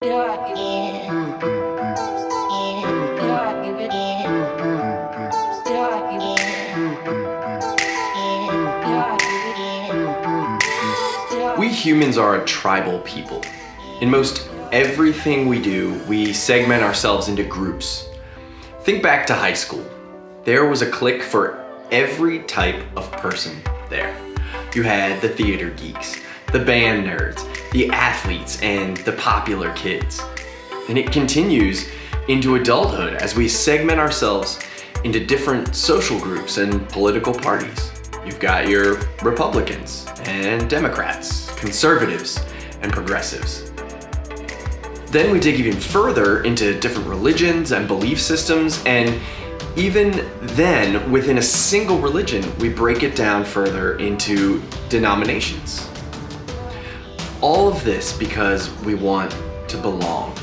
We humans are a tribal people. In most everything we do, we segment ourselves into groups. Think back to high school. There was a clique for every type of person there. You had the theater geeks, the band nerds, the athletes, and the popular kids. And it continues into adulthood as we segment ourselves into different social groups and political parties. You've got your Republicans and Democrats, conservatives and progressives. Then we dig even further into different religions and belief systems, and even then, within a single religion, we break it down further into denominations. All of this because we want to belong.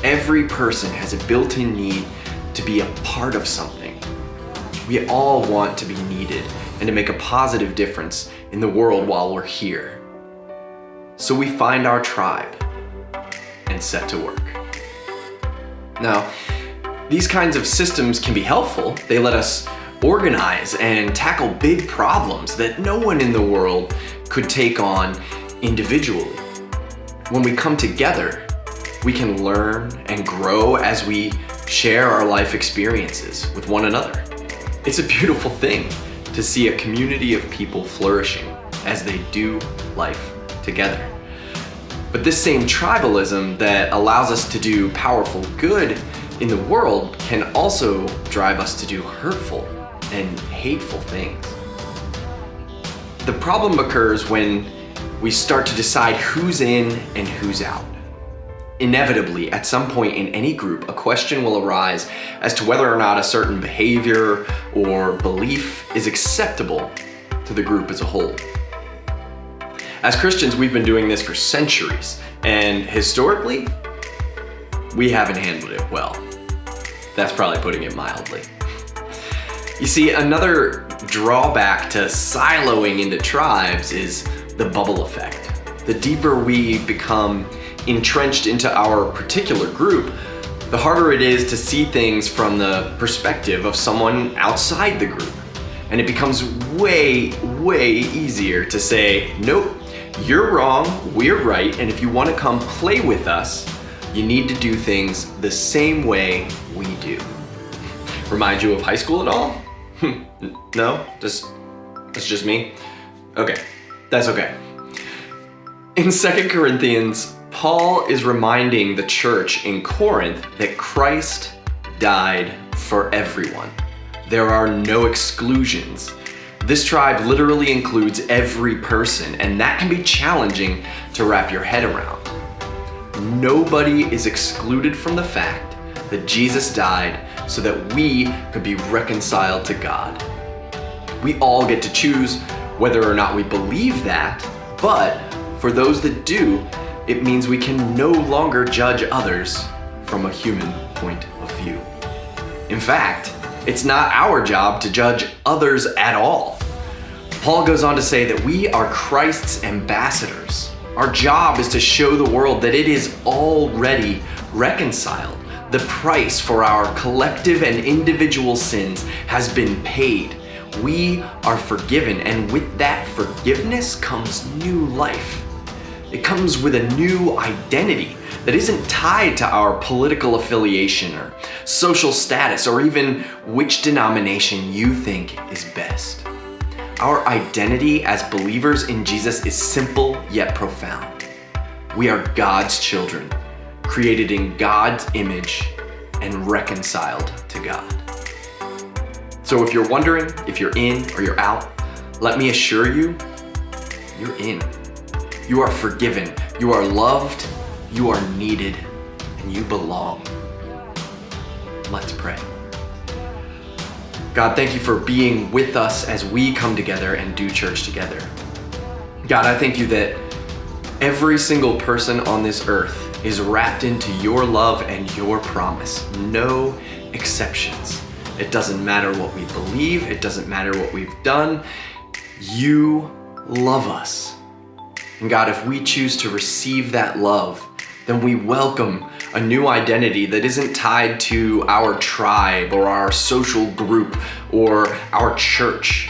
Every person has a built-in need to be a part of something. We all want to be needed and to make a positive difference in the world while we're here. So we find our tribe and set to work. Now, these kinds of systems can be helpful. They let us organize and tackle big problems that no one in the world could take on individually. When we come together, we can learn and grow as we share our life experiences with one another. It's a beautiful thing to see a community of people flourishing as they do life together. But this same tribalism that allows us to do powerful good in the world can also drive us to do hurtful and hateful things. The problem occurs when we start to decide who's in and who's out. Inevitably, at some point in any group, a question will arise as to whether or not a certain behavior or belief is acceptable to the group as a whole. As Christians, we've been doing this for centuries, and historically, we haven't handled it well. That's probably putting it mildly. You see, another drawback to siloing into tribes is the bubble effect. The deeper we become entrenched into our particular group, the harder it is to see things from the perspective of someone outside the group. And it becomes way, way easier to say, nope, you're wrong, we're right, and if you want to come play with us, you need to do things the same way we do. Remind you of high school at all? No? That's just me? Okay, that's okay. In 2 Corinthians, Paul is reminding the church in Corinth that Christ died for everyone. There are no exclusions. This tribe literally includes every person, and that can be challenging to wrap your head around. Nobody is excluded from the fact that Jesus died so that we could be reconciled to God. We all get to choose whether or not we believe that, but for those that do, it means we can no longer judge others from a human point of view. In fact, it's not our job to judge others at all. Paul goes on to say that we are Christ's ambassadors. Our job is to show the world that it is already reconciled. The price for our collective and individual sins has been paid. We are forgiven, and with that forgiveness comes new life. It comes with a new identity that isn't tied to our political affiliation or social status or even which denomination you think is best. Our identity as believers in Jesus is simple yet profound. We are God's children, created in God's image and reconciled to God. So if you're wondering if you're in or you're out, let me assure you, you're in. You are forgiven, you are loved, you are needed, and you belong. Let's pray. God, thank you for being with us as we come together and do church together. God, I thank you that every single person on this earth is wrapped into your love and your promise. No exceptions. It doesn't matter what we believe, it doesn't matter what we've done. You love us. And God, if we choose to receive that love, then we welcome a new identity that isn't tied to our tribe or our social group or our church.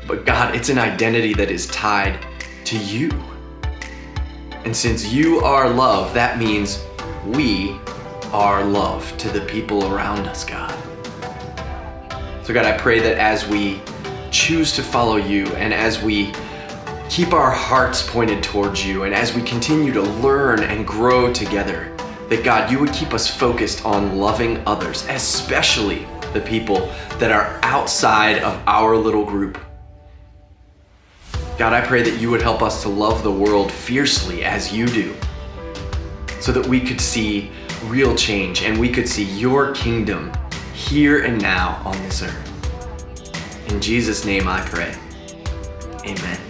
But God, it's an identity that is tied to you. And since you are love, that means we are love to the people around us, God. So God, I pray that as we choose to follow you and as we keep our hearts pointed towards you and as we continue to learn and grow together, that God, you would keep us focused on loving others, especially the people that are outside of our little group. God, I pray that you would help us to love the world fiercely as you do, so that we could see real change and we could see your kingdom here and now on this earth. In Jesus' name I pray. Amen.